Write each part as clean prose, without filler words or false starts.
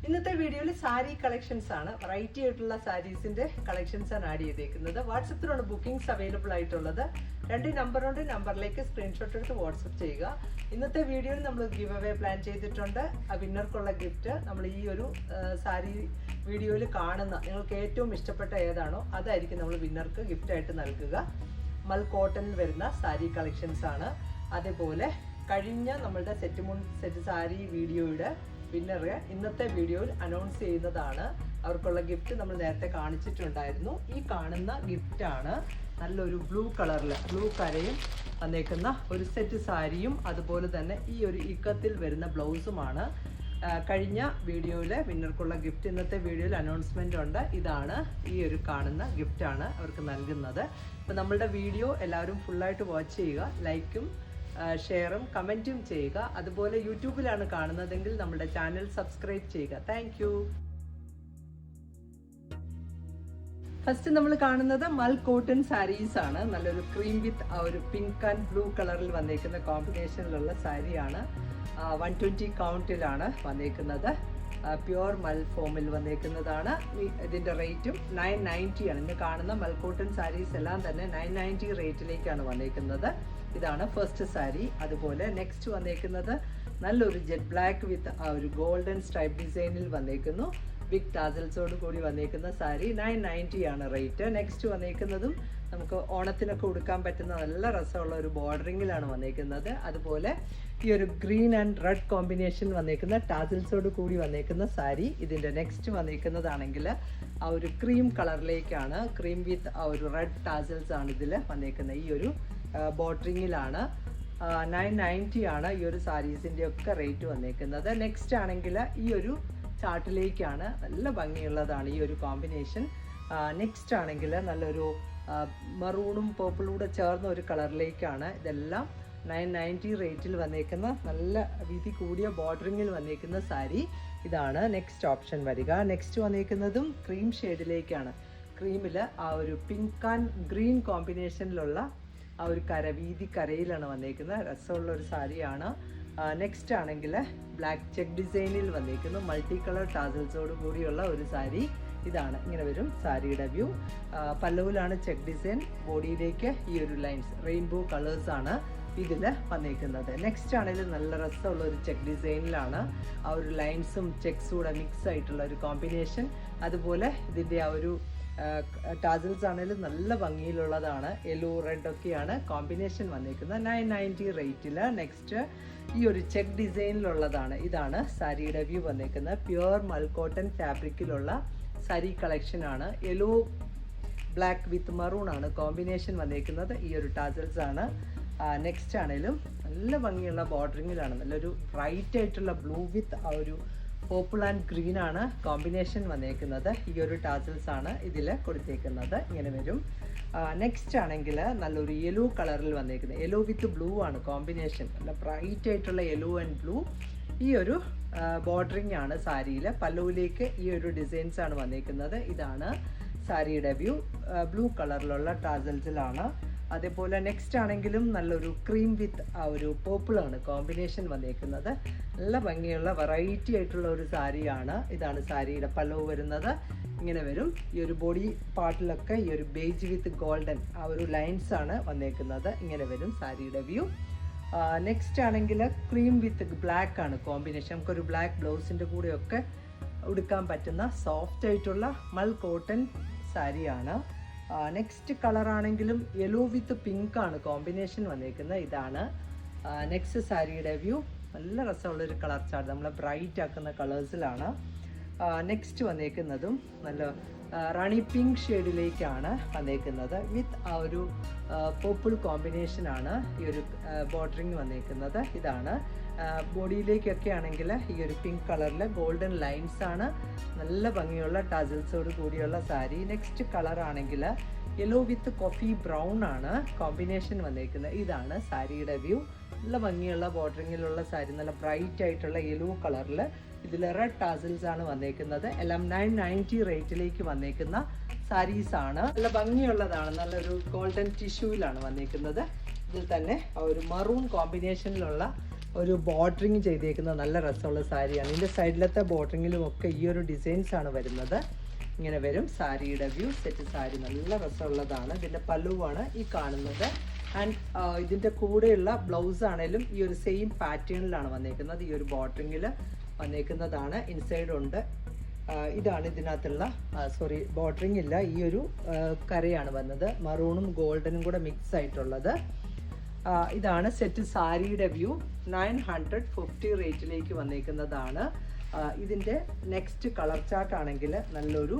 ഇന്നത്തെ വീഡിയോയിൽ സാരി കളക്ഷൻസ് ആണ്. വെറൈറ്റി ആയിട്ടുള്ള സാരീസിന്റെ കളക്ഷൻസ് ആണ് ആഡ് ചെയ്തേക്കുന്നത്. വാട്സപ്പിലാണ് ബുക്കിംഗ്സ് അവൈലബിൾ ആയിട്ടുള്ളത്. 2 നമ്പറുണ്ട്. നമ്പറിലേക്ക് സ്ക്രീൻഷോട്ട് എടുത്ത് വാട്സപ്പ് ചെയ്യുക. ഇന്നത്തെ വീഡിയോയിൽ നമ്മൾ ഗിവ് അവേ പ്ലാൻ ചെയ്തിട്ടുണ്ട്. ആ വിന്നർക്കുള്ള ഗിഫ്റ്റ് നമ്മൾ ഈ ഒരു സാരി വീഡിയോയിൽ കാണുന്ന നിങ്ങൾക്ക് ഏറ്റവും ഇഷ്ടപ്പെട്ട ഏതാണോ അതായിരിക്കും നമ്മൾ വിന്നർക്ക് ഗിഫ്റ്റ് ആയിട്ട് നൽകുക. മൽ കോട്ടണിൽ വരുന്ന സാരി കളക്ഷൻസ് ആണ്. അതേപോലെ കഴിഞ്ഞ നമ്മളുടെ സെറ്റ് സാരി വീഡിയോയുടെ വിന്നറെ ഇന്നത്തെ വീഡിയോയിൽ അനൗൺസ് ചെയ്യുന്നതാണ്. അവർക്കുള്ള ഗിഫ്റ്റ് നമ്മൾ നേരത്തെ കാണിച്ചിട്ടുണ്ടായിരുന്നു. ഈ കാണുന്ന ഗിഫ്റ്റാണ് നല്ലൊരു ബ്ലൂ കളറിൽ ബ്ലൂ കരയും വന്നേക്കുന്ന ഒരു സെറ്റ് സാരിയും അതുപോലെ തന്നെ ഈ ഒരു ഇക്കത്തിൽ വരുന്ന ബ്ലൗസുമാണ് കഴിഞ്ഞ വീഡിയോയിലെ വിന്നർക്കുള്ള ഗിഫ്റ്റ്. ഇന്നത്തെ വീഡിയോയിൽ അനൗൺസ്മെൻ്റ് ഉണ്ട്. ഇതാണ് ഈ ഒരു കാണുന്ന ഗിഫ്റ്റാണ് അവർക്ക് നൽകുന്നത്. അപ്പോൾ നമ്മളുടെ വീഡിയോ എല്ലാവരും ഫുള്ളായിട്ട് വാച്ച് ചെയ്യുക. ലൈക്കും ഷെയറും കമൻറ്റും ചെയ്യുക. അതുപോലെ യൂട്യൂബിലാണ് കാണുന്നതെങ്കിൽ നമ്മുടെ ചാനൽ സബ്സ്ക്രൈബ് ചെയ്യുക. Thank you. ഫസ്റ്റ് നമ്മൾ കാണുന്നത് മൽ കോട്ടൺ സാരീസ് ആണ്. നല്ലൊരു ക്രീം വിത്ത് ആ ഒരു പിങ്ക് ആൻഡ് ബ്ലൂ കളറിൽ വന്നേക്കുന്ന കോമ്പിനേഷനിലുള്ള സാരിയാണ്. 120 കൗണ്ടിലാണ് വന്നേക്കുന്നത്. പ്യുവർ മൽ ഫോമിൽ വന്നേക്കുന്നതാണ്. ഇതിൻ്റെ റേറ്റും 990 ആണ്. ഇന്ന് കാണുന്ന മൽ കോട്ടൺ സാരീസ് എല്ലാം തന്നെ 990 റേറ്റിലേക്കാണ് വന്നേക്കുന്നത്. ഇതാണ് ഫസ്റ്റ് സാരി. അതുപോലെ നെക്സ്റ്റ് വന്നേക്കുന്നത് നല്ലൊരു ജെറ്റ് ബ്ലാക്ക് വിത്ത് ആ ഒരു ഗോൾഡൻ സ്ട്രൈപ്പ് ഡിസൈനിൽ വന്നേക്കുന്നു. ബിഗ് ടാസൽസോട് കൂടി വന്നേക്കുന്ന സാരി 990 ആണ് റേറ്റ്. നെക്സ്റ്റ് വന്നേക്കുന്നതും നമുക്ക് ഓണത്തിനൊക്കെ ഉടുക്കാൻ പറ്റുന്ന നല്ല രസമുള്ള ഒരു ബോർഡറിങ്ങിലാണ് വന്നേക്കുന്നത്. അതുപോലെ ഈ ഒരു ഗ്രീൻ ആൻഡ് റെഡ് കോമ്പിനേഷൻ വന്നേക്കുന്ന ടാസൽസോട് കൂടി വന്നേക്കുന്ന സാരി. ഇതിൻ്റെ നെക്സ്റ്റ് വന്നേക്കുന്നതാണെങ്കിൽ ആ ഒരു ക്രീം കളറിലേക്കാണ്. ക്രീം വിത്ത് ആ ഒരു റെഡ് ടാസൽസ് ആണ് ഇതിൽ വന്നേക്കുന്നത്. ഈ ഒരു ബോർഡറിങ്ങിലാണ് 990 ആണ് ഈ ഒരു സാരീസിൻ്റെ ഒക്കെ റേറ്റ് വന്നേക്കുന്നത്. നെക്സ്റ്റ് ആണെങ്കിൽ ഈ ഒരു ചാർട്ടിലേക്കാണ്. നല്ല ഭംഗിയുള്ളതാണ് ഈ ഒരു കോമ്പിനേഷൻ. നെക്സ്റ്റ് ആണെങ്കിൽ നല്ലൊരു മറൂണും പേർപ്പിളും കൂടെ ചേർന്ന ഒരു കളറിലേക്കാണ്. ഇതെല്ലാം 990 റേറ്റിൽ വന്നേക്കുന്ന നല്ല വീതി കൂടിയ ബോർഡറിങ്ങിൽ വന്നേക്കുന്ന സാരി. ഇതാണ് നെക്സ്റ്റ് ഓപ്ഷൻ വരിക. നെക്സ്റ്റ് വന്നേക്കുന്നതും ക്രീം ഷെയ്ഡിലേക്കാണ്. ക്രീമിൽ ആ ഒരു പിങ്ക് ആൻഡ് ഗ്രീൻ കോമ്പിനേഷനിലുള്ള ആ ഒരു വീതി കരയിലാണ് വന്നേക്കുന്നത്. രസമുള്ള ഒരു സാരിയാണ്. നെക്സ്റ്റ് ആണെങ്കിൽ ബ്ലാക്ക് ചെക്ക് ഡിസൈനിൽ വന്നേക്കുന്നു. മൾട്ടി കളർ ടാസൽസോട് കൂടിയുള്ള ഒരു സാരി. ഇതാണ് ഇങ്ങനെ വരും സാരിയുടെ വ്യൂ. പല്ലവിലാണ് ചെക്ക് ഡിസൈൻ. ബോഡിയിലേക്ക് ഈ ഒരു ലൈൻസ് റെയിൻബോ കളേഴ്സ് ആണ് ഇതിൽ വന്നേക്കുന്നത്. നെക്സ്റ്റ് ആണെങ്കിൽ നല്ല രസമുള്ള ഒരു ചെക്ക് ഡിസൈനിലാണ് ആ ഒരു ലൈൻസും ചെക്സും കൂടെ മിക്സ് ആയിട്ടുള്ള ഒരു കോമ്പിനേഷൻ. അതുപോലെ ഇതിൻ്റെ ആ ഒരു ടാസൽസ് ആണെങ്കിലും നല്ല ഭംഗിയിലുള്ളതാണ്. യെല്ലോ റെഡ് ഒക്കെയാണ് കോമ്പിനേഷൻ വന്നേക്കുന്നത്. 990 റേറ്റിൽ. നെക്സ്റ്റ് ഈ ഒരു ചെക്ക് ഡിസൈനിലുള്ളതാണ്. ഇതാണ് സാരിയുടെ വ്യൂ വന്നേക്കുന്നത്. പ്യുവർ മൽ കോട്ടൺ ഫാബ്രിക്കിലുള്ള സാരി കളക്ഷൻ ആണ്. യെല്ലോ ബ്ലാക്ക് വിത്ത് മറൂൺ ആണ് കോമ്പിനേഷൻ വന്നേക്കുന്നത്. ഈ ഒരു ടാസൽസ് ആണ്. നെക്സ്റ്റ് ആണെങ്കിലും നല്ല ഭംഗിയുള്ള ബോർഡറിങ്ങിലാണ്. നല്ലൊരു ബ്രൈറ്റ് ആയിട്ടുള്ള ബ്ലൂ വിത്ത് ആ ഒരു പേർപ്പിൾ ആൻഡ് ഗ്രീൻ ആണ് കോമ്പിനേഷൻ വന്നേക്കുന്നത്. ഈ ഒരു ടാസൽസ് ആണ് ഇതിൽ കൊടുത്തേക്കുന്നത്. ഇങ്ങനെ വരും. നെക്സ്റ്റ് ആണെങ്കിൽ നല്ലൊരു യെല്ലോ കളറിൽ വന്നേക്കുന്നത്. യെല്ലോ വിത്ത് ബ്ലൂ ആണ് കോമ്പിനേഷൻ. നല്ല ബ്രൈറ്റ് ആയിട്ടുള്ള യെല്ലോ ആൻഡ് ബ്ലൂ. ഈ ഒരു ബോർഡറിങ് ആണ് സാരിയിൽ. പല്ലുവിലേക്ക് ഈ ഒരു ഡിസൈൻസ് ആണ് വന്നേക്കുന്നത്. ഇതാണ് സാരിയുടെ വ്യൂ. ബ്ലൂ കളറിലുള്ള ടാസൽസിലാണ്. അതേപോലെ നെക്സ്റ്റ് ആണെങ്കിലും നല്ലൊരു ക്രീം വിത്ത് ആ ഒരു പേർപ്പിളാണ് കോമ്പിനേഷൻ വന്നേക്കുന്നത്. നല്ല ഭംഗിയുള്ള വെറൈറ്റി ആയിട്ടുള്ള ഒരു സാരിയാണ്. ഇതാണ് സാരിയുടെ പല്ലവ് വരുന്നത്. ഇങ്ങനെ വരും. ഈ ഒരു ബോഡി പാർട്ടിലൊക്കെ ഈ ഒരു ബേജ് വിത്ത് ഗോൾഡൻ ആ ഒരു ലൈൻസ് ആണ് വന്നേക്കുന്നത്. ഇങ്ങനെ വരും സാരിയുടെ വ്യൂ. നെക്സ്റ്റ് ആണെങ്കിൽ ക്രീം വിത്ത് ബ്ലാക്ക് ആണ് കോമ്പിനേഷൻ. നമുക്കൊരു ബ്ലാക്ക് ബ്ലൗസിൻ്റെ കൂടെയൊക്കെ ഉടുക്കാൻ പറ്റുന്ന സോഫ്റ്റ് ആയിട്ടുള്ള മൽ കോട്ടൺ സാരിയാണ്. നെക്സ്റ്റ് കളറാണെങ്കിലും യെല്ലോ വിത്ത് പിങ്ക് ആണ് കോമ്പിനേഷൻ വന്നേക്കുന്നത്. ഇതാണ് നെക്സ്റ്റ് സാരിയുടെ വ്യൂ. നല്ല രസമുള്ളൊരു കളർ ചാർട്ട്. നമ്മളെ ബ്രൈറ്റ് ആക്കുന്ന കളേഴ്സിലാണ്. നെക്സ്റ്റ് വന്നേക്കുന്നതും നല്ല റാണി പിങ്ക് ഷെയ്ഡിലേക്കാണ് വന്നേക്കുന്നത്. വിത്ത് ആ ഒരു പേർപ്പിൾ കോമ്പിനേഷനാണ് ഈ ഒരു ബോർഡറിങ് വന്നേക്കുന്നത്. ഇതാണ് ബോഡിയിലേക്കൊക്കെ ആണെങ്കിൽ ഈ ഒരു പിങ്ക് കളറിൽ ഗോൾഡൻ ലൈൻസ് ആണ്. നല്ല ഭംഗിയുള്ള ടാസൽസോട് കൂടിയുള്ള സാരി. നെക്സ്റ്റ് കളർ ആണെങ്കിൽ യെല്ലോ വിത്ത് കോഫി ബ്രൗൺ ആണ് കോമ്പിനേഷൻ വന്നേക്കുന്നത്. ഇതാണ് സാരിയുടെ വ്യൂ. നല്ല ഭംഗിയുള്ള ബോർഡറിങ്ങിലുള്ള സാരി. നല്ല ബ്രൈറ്റ് ആയിട്ടുള്ള യെല്ലോ കളറിൽ ഇതിൽ റെഡ് ടാസൽസ് ആണ് വന്നേക്കുന്നത്. എല്ലാം 990 റേറ്റിലേക്ക് വന്നേക്കുന്ന സാരീസ് ആണ്. നല്ല ഭംഗിയുള്ളതാണ്. നല്ലൊരു ഗോൾഡൻ ടിഷ്യൂവിലാണ് വന്നേക്കുന്നത്. ഇതിൽ തന്നെ ഒരു മറൂൺ കോമ്പിനേഷനിലുള്ള ഒരു ബോർഡറിങ് ചെയ്തേക്കുന്ന നല്ല രസമുള്ള സാരിയാണ്. ഇതിൻ്റെ സൈഡിലത്തെ ബോർഡറിങ്ങിലും ഒക്കെ ഈ ഒരു ഡിസൈൻസ് ആണ് വരുന്നത്. ഇങ്ങനെ വരും സാരിയുടെ വ്യൂ. സെറ്റ് സാരി നല്ല രസമുള്ളതാണ്. ഇതിൻ്റെ പല്ലുവാണ് ഈ കാണുന്നത്. ആൻഡ് ഇതിൻ്റെ കൂടെയുള്ള ബ്ലൗസ് ആണെങ്കിലും ഈ ഒരു സെയിം പാറ്റേണിലാണ് വന്നേക്കുന്നത്. ഈ ഒരു ബോർഡറിങ്ങിൽ വന്നേക്കുന്നതാണ്. ഇൻസൈഡ് ഉണ്ട്. ഇതാണ് ഇതിനകത്തുള്ള ബോർഡറിങ് ഇല്ല, ഈ ഒരു കരയാണ് വന്നത്. മറൂണും ഗോൾഡനും കൂടെ മിക്സ് ആയിട്ടുള്ളത്. ഇതാണ് സെറ്റ് സാരിയുടെ വ്യൂ. 950 റേറ്റിലേക്ക് വന്നേക്കുന്നതാണ്. ഇതിൻ്റെ നെക്സ്റ്റ് കളർ ചാർട്ട് ആണെങ്കിൽ നല്ലൊരു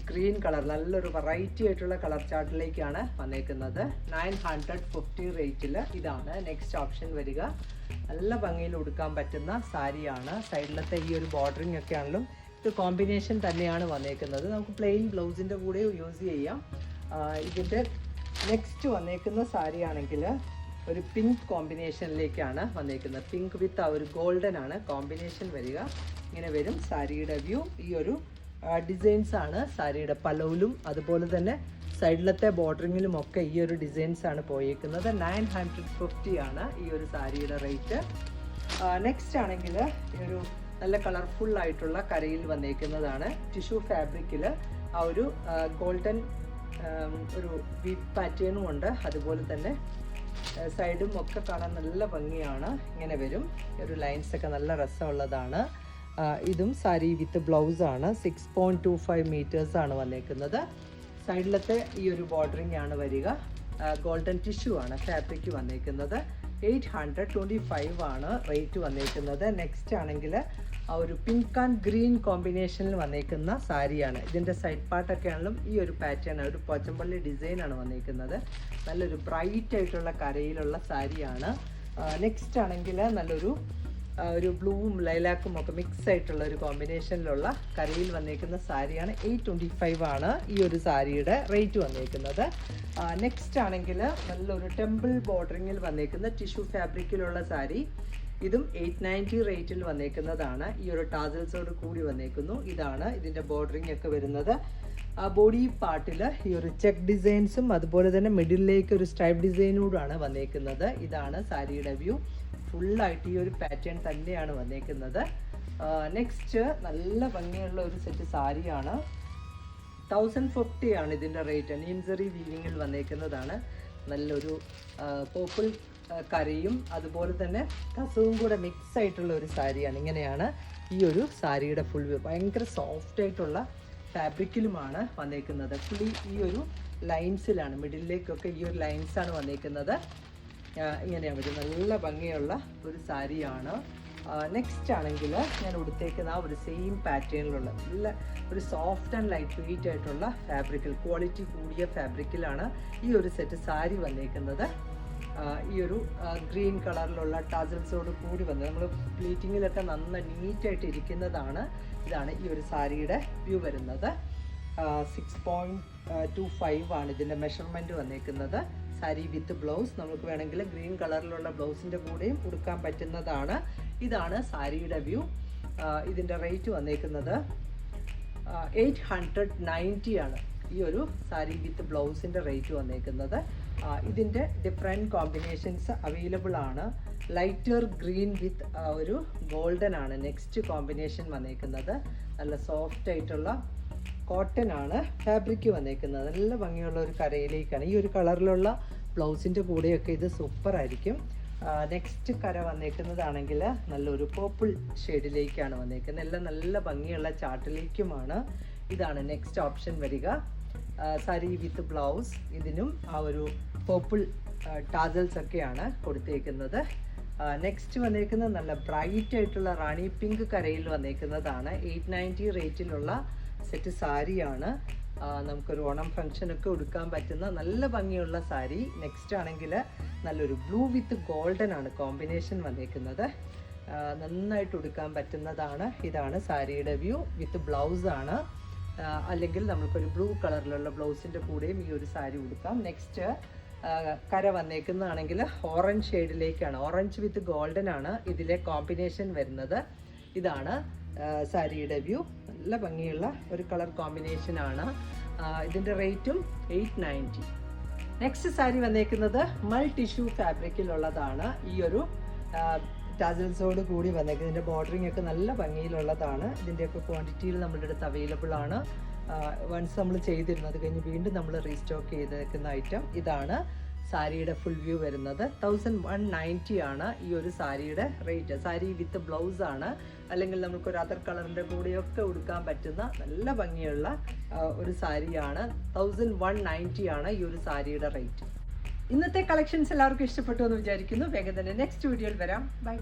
ഗ്രീൻ കളർ, നല്ലൊരു വെറൈറ്റി ആയിട്ടുള്ള കളർ ചാർട്ടിലേക്കാണ് വന്നേക്കുന്നത്. 950 റേറ്റിൽ ഇതാണ് നെക്സ്റ്റ് ഓപ്ഷൻ വരിക. നല്ല ഭംഗിയിൽ ഉടുക്കാൻ പറ്റുന്ന സാരിയാണ്. സൈഡിലത്തെ ഈ ഒരു ബോർഡറിങ് ഒക്കെ ആണെങ്കിലും ഇത് കോമ്പിനേഷൻ തന്നെയാണ് വന്നേക്കുന്നത്. നമുക്ക് പ്ലെയിൻ ബ്ലൗസിൻ്റെ കൂടെ യൂസ് ചെയ്യാം. ഇതിൻ്റെ നെക്സ്റ്റ് വന്നേക്കുന്ന സാരി ആണെങ്കിൽ ഒരു പിങ്ക് കോമ്പിനേഷനിലേക്കാണ് വന്നേക്കുന്നത്. പിങ്ക് വിത്ത് ആ ഒരു ഗോൾഡൻ ആണ് കോമ്പിനേഷൻ വരിക. ഇങ്ങനെ വരും സാരിയുടെ വ്യൂ. ഈ ഒരു ഡിസൈൻസ് ആണ് സാരിയുടെ പലവിലും അതുപോലെ തന്നെ സൈഡിലത്തെ ബോർഡറിങ്ങിലും ഒക്കെ ഈ ഒരു ഡിസൈൻസ് ആണ് പോയേക്കുന്നത്. 950 ആണ് ഈ ഒരു സാരിയുടെ റേറ്റ്. നെക്സ്റ്റ് ആണെങ്കിൽ ഒരു നല്ല കളർഫുൾ ആയിട്ടുള്ള കരയിൽ വന്നേക്കുന്നതാണ്. ടിഷ്യൂ ഫാബ്രിക്കിൽ ആ ഒരു ഗോൾഡൻ ഒരു വീറ്റ് പാറ്റേണും ഉണ്ട്. അതുപോലെ തന്നെ സൈഡും ഒക്കെ കാണാൻ നല്ല ഭംഗിയാണ്. ഇങ്ങനെ വരും. ഒരു ലൈൻസ് ഒക്കെ നല്ല രസമുള്ളതാണ്. ഇതും സാരി വിത്ത് ബ്ലൗസ് ആണ്. 6.25 മീറ്റേഴ്സ് ആണ് വന്നേക്കുന്നത്. സൈഡിലത്തെ ഈ ഒരു ബോർഡറിങ് ആണ് വരിക. ഗോൾഡൻ ടിഷ്യൂ ആണ് ഫാബ്രിക് വന്നേക്കുന്നത്. 825 ആണ് റേറ്റ് വന്നേക്കുന്നത്. നെക്സ്റ്റ് ആണെങ്കിൽ ആ ഒരു പിങ്ക് ആൻഡ് ഗ്രീൻ കോമ്പിനേഷനിൽ വന്നേക്കുന്ന സാരിയാണ്. ഇതിൻ്റെ സൈഡ് പാർട്ടൊക്കെ ആണെങ്കിലും ഈ ഒരു പാറ്റേൺ, ഒരു പോച്ചമ്പള്ളി ഡിസൈനാണ് വന്നേക്കുന്നത്. നല്ലൊരു ബ്രൈറ്റ് ആയിട്ടുള്ള കരയിലുള്ള സാരിയാണ്. നെക്സ്റ്റ് ആണെങ്കിൽ നല്ലൊരു ബ്ലൂവും ലൈലാക്കും ഒക്കെ മിക്സ് ആയിട്ടുള്ള ഒരു കോമ്പിനേഷനിലുള്ള കരയിൽ വന്നേക്കുന്ന സാരിയാണ്. 825 ആണ് ഈ ഒരു സാരിയുടെ റേറ്റ് വന്നേക്കുന്നത്. നെക്സ്റ്റ് ആണെങ്കിൽ നല്ലൊരു ടെമ്പിൾ ബോർഡറിങ്ങിൽ വന്നേക്കുന്ന ടിഷ്യൂ ഫാബ്രിക്കിലുള്ള സാരി. ഇതും 890 റേറ്റിൽ വന്നേക്കുന്നതാണ്. ഈ ഒരു ടാസൽസോട് കൂടി വന്നേക്കുന്നു. ഇതാണ് ഇതിൻ്റെ ബോർഡറിങ് ഒക്കെ വരുന്നത്. ബോഡി പാർട്ടിൽ ഈ ഒരു ചെക്ക് ഡിസൈൻസും അതുപോലെ തന്നെ മിഡിലേക്ക് ഒരു സ്ട്രൈപ്പ് ഡിസൈനോടാണ് വന്നേക്കുന്നത്. ഇതാണ് സാരിയുടെ വ്യൂ. ഫുള്ളായിട്ട് ഈ ഒരു പാറ്റേൺ തന്നെയാണ് വന്നേക്കുന്നത്. നെക്സ്റ്റ് നല്ല ഭംഗിയുള്ള ഒരു സെറ്റ് സാരിയാണ്. 1050 ആണ് ഇതിൻ്റെ റേറ്റ്. നീംസറി വീവിങ്ങിൽ വന്നേക്കുന്നതാണ്. നല്ലൊരു പേർപ്പിൾ കരയും അതുപോലെ തന്നെ കസവും കൂടെ മിക്സ് ആയിട്ടുള്ള ഒരു സാരിയാണ്. ഇങ്ങനെയാണ് ഈ ഒരു സാരിയുടെ ഫുൾ വ്യൂ. ഭയങ്കര സോഫ്റ്റ് ആയിട്ടുള്ള ഫാബ്രിക്കിലുമാണ് വന്നേക്കുന്നത്. ഫുള്ളി ഈ ഒരു ലൈൻസിലാണ്, മിഡിലേക്കൊക്കെ ഈ ഒരു ലൈൻസാണ് വന്നേക്കുന്നത്. ഇങ്ങനെയാണ് ഒരു നല്ല ഭംഗിയുള്ള ഒരു സാരിയാണ്. നെക്സ്റ്റ് ആണെങ്കിൽ ഞാൻ ഉടുത്തേക്കുന്ന ആ ഒരു സെയിം പാറ്റേണിലുള്ള നല്ല ഒരു സോഫ്റ്റ് ആൻഡ് ലൈറ്റ് വെയിറ്റ് ആയിട്ടുള്ള ഫാബ്രിക്കിൽ, ക്വാളിറ്റി കൂടിയ ഫാബ്രിക്കിലാണ് ഈ ഒരു സെറ്റ് സാരി വന്നേക്കുന്നത്. ഈ ഒരു ഗ്രീൻ കളറിലുള്ള ടാസൽസോട് കൂടി വന്നത് നമ്മൾ പ്ലീറ്റിങ്ങിലൊക്കെ നന്നായി നീറ്റായിട്ട് ഇരിക്കുന്നതാണ്. ഇതാണ് ഈ ഒരു സാരിയുടെ വ്യൂ വരുന്നത്. 6.25 ആണ് ഇതിൻ്റെ മെഷർമെൻറ്റ് വന്നേക്കുന്നത്. Sari with blouse. നമുക്ക് വേണമെങ്കിൽ ഗ്രീൻ കളറിലുള്ള ബ്ലൗസിൻ്റെ കൂടെയും ഉടുക്കാൻ പറ്റുന്നതാണ്. ഇതാണ് സാരിയുടെ വ്യൂ. ഇതിൻ്റെ റേറ്റ് വന്നേക്കുന്നത് 890 ആണ് ഈ ഒരു സാരി വിത്ത് ബ്ലൗസിൻ്റെ റേറ്റ് വന്നേക്കുന്നത്. ഇതിൻ്റെ ഡിഫറെൻറ്റ് കോമ്പിനേഷൻസ് അവൈലബിൾ ആണ്. ലൈറ്റർ ഗ്രീൻ വിത്ത് ഒരു ഗോൾഡൻ ആണ് നെക്സ്റ്റ് കോമ്പിനേഷൻ വന്നേക്കുന്നത്. നല്ല സോഫ്റ്റ് ആയിട്ടുള്ള കോട്ടൺ ആണ് ഫാബ്രിക് വന്നേക്കുന്നത്. നല്ല ഭംഗിയുള്ള ഒരു കരയിലേക്കാണ്. ഈ ഒരു കളറിലുള്ള ബ്ലൗസിൻ്റെ കൂടെയൊക്കെ ഇത് സൂപ്പർ ആയിരിക്കും. നെക്സ്റ്റ് കര വന്നേക്കുന്നതാണെങ്കിൽ നല്ലൊരു പേർപ്പിൾ ഷെയ്ഡിലേക്കാണ് വന്നേക്കുന്നത്. എല്ലാം നല്ല ഭംഗിയുള്ള ചാർട്ടിലേക്കുമാണ്. ഇതാണ് നെക്സ്റ്റ് ഓപ്ഷൻ വരിക. Sari with blouse. ഇതിനും ആ ഒരു പേർപ്പിൾ ടാസൽസ് ഒക്കെയാണ് കൊടുത്തേക്കുന്നത്. നെക്സ്റ്റ് വന്നേക്കുന്നത് നല്ല ബ്രൈറ്റ് ആയിട്ടുള്ള റാണി പിങ്ക് കരയിൽ വന്നേക്കുന്നതാണ്. 890 റേറ്റിലുള്ള സെറ്റ് സാരിയാണ്. നമുക്കൊരു ഓണം ഫംഗ്ഷനൊക്കെ ഉടുക്കാൻ പറ്റുന്ന നല്ല ഭംഗിയുള്ള സാരി. നെക്സ്റ്റ് ആണെങ്കിൽ നല്ലൊരു ബ്ലൂ വിത്ത് ഗോൾഡൻ ആണ് കോമ്പിനേഷൻ വന്നേക്കുന്നത്. നന്നായിട്ട് ഉടുക്കാൻ പറ്റുന്നതാണ്. ഇതാണ് സാരിയുടെ വ്യൂ. വിത്ത് ബ്ലൗസ് ആണ്. അല്ലെങ്കിൽ നമുക്കൊരു ബ്ലൂ കളറിലുള്ള ബ്ലൗസിൻ്റെ കൂടെയും ഈ ഒരു സാരി ഉടുക്കാം. നെക്സ്റ്റ് കര വന്നേക്കുന്നതാണെങ്കിൽ ഓറഞ്ച് ഷെയ്ഡിലേക്കാണ്. ഓറഞ്ച് വിത്ത് ഗോൾഡൻ ആണ് ഇതിലെ കോമ്പിനേഷൻ വരുന്നത്. ഇതാണ് സാരിയുടെ വ്യൂ. നല്ല ഭംഗിയുള്ള ഒരു കളർ കോമ്പിനേഷനാണ്. ഇതിൻ്റെ റേറ്റും 890. നെക്സ്റ്റ് സാരി വന്നേക്കുന്നത് മൾ ടിഷ്യൂ ഫാബ്രിക്കിലുള്ളതാണ്. ഈ ഒരു ടാസൽസോട് കൂടി വന്നേക്കുന്നത്. ഇതിൻ്റെ ബോർഡറിങ് ഒക്കെ നല്ല ഭംഗിയിലുള്ളതാണ്. ഇതിൻ്റെയൊക്കെ ക്വാണ്ടിറ്റിയിൽ നമ്മളുടെ അടുത്ത് അവൈലബിൾ ആണ്. വൺസ് നമ്മൾ ചെയ്തിരുന്നത് കഴിഞ്ഞ് വീണ്ടും നമ്മൾ റീസ്റ്റോക്ക് ചെയ്തേക്കുന്ന ഐറ്റം ഇതാണ്. സാരിയുടെ ഫുൾ വ്യൂ വരുന്നത് 1190 ആണ് ഈ ഒരു സാരിയുടെ റേറ്റ്. സാരി വിത്ത് ബ്ലൗസ് ആണ്, അല്ലെങ്കിൽ നമുക്കൊരു അതർ കളറിൻ്റെ കൂടെയൊക്കെ ഉടുക്കാൻ പറ്റുന്ന നല്ല ഭംഗിയുള്ള ഒരു സാരിയാണ്. 1190 ആണ് ഈ ഒരു സാരിയുടെ റേറ്റ്. ഇന്നത്തെ കളക്ഷൻസ് എല്ലാവർക്കും ഇഷ്ടപ്പെട്ടു എന്ന് വിചാരിക്കുന്നു. വേഗം തന്നെ നെക്സ്റ്റ് വീഡിയോയിൽ വരാം. ബൈ.